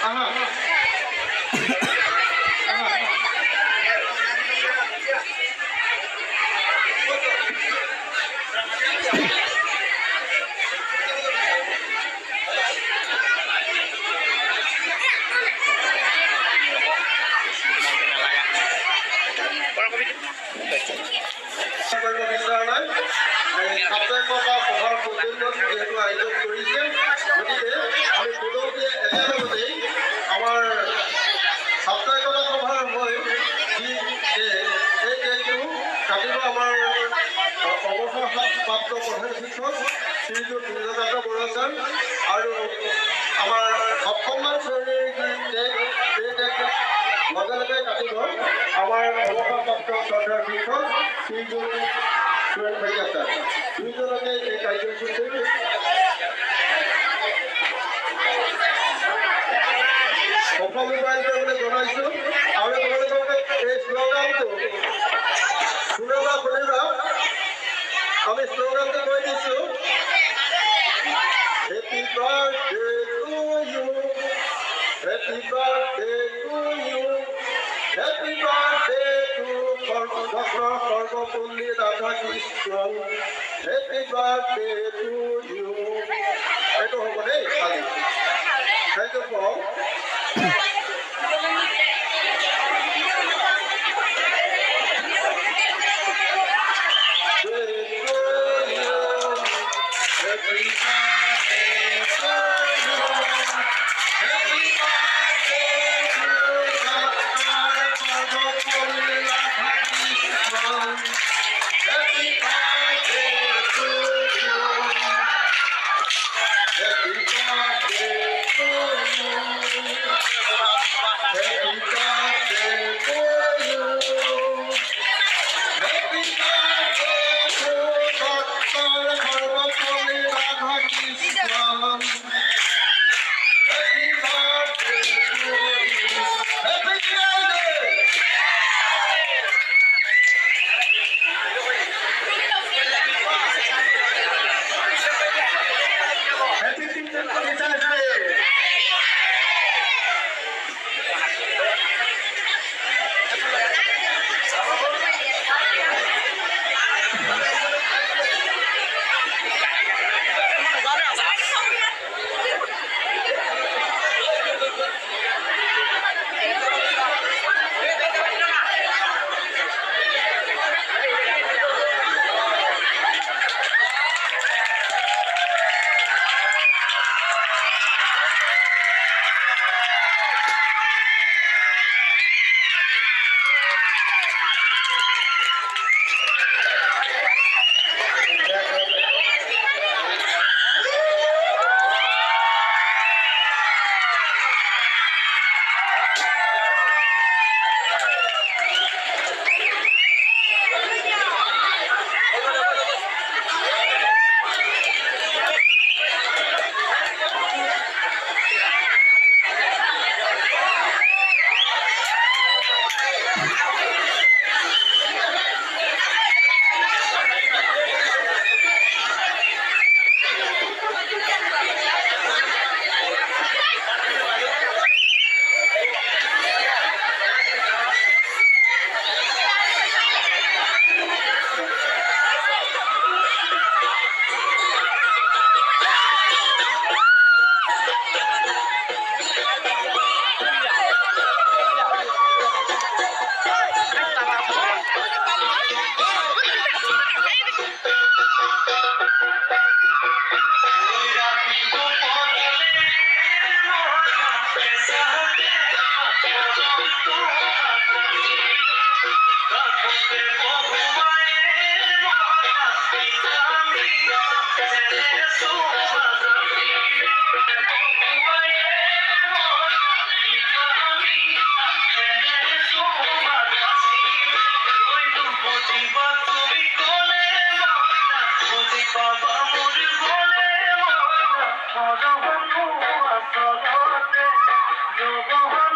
Aha. যেহেতু আয়োজন কৰিছে গতিকে আমি পূৰ্বতে 11 বজাতেই আমাৰ সাপ্তাহিকতা সভাৰ হৈ যি এই কেকটো কাটিব আমাৰ অৱসৰপ্ৰাপ্ত প্ৰধান শিক্ষক শ্ৰীযুত নীলকান্ত বৰুৱা ছাৰ আৰু আমাৰ সপ্তমমান শ্ৰেণীৰ যি কেক এই কেক লগে লগে কাটিব আমাৰ অৱসৰপ্ৰাপ্ত শ্ৰদ্ধাৰ শিক্ষক শ্ৰীযুত সুৰেন ভূঞা ছাৰ দুইজনকে এই কাৰ্যসূচীৰ সফল ৰূপায়ণ কৰিবলৈ জনাইছোঁ আৰু তোমালোকে এই শ্লোগানটো শুনিবা আমি শ্লোগানটো কৈ দিছোঁ happy birthday to you happy birthday to you happy birthday to doctor Sarvepalli Radhakrishnan happy birthday to you এইটো হ'ব দেই আজি থেংক ইউ ফৰ Yo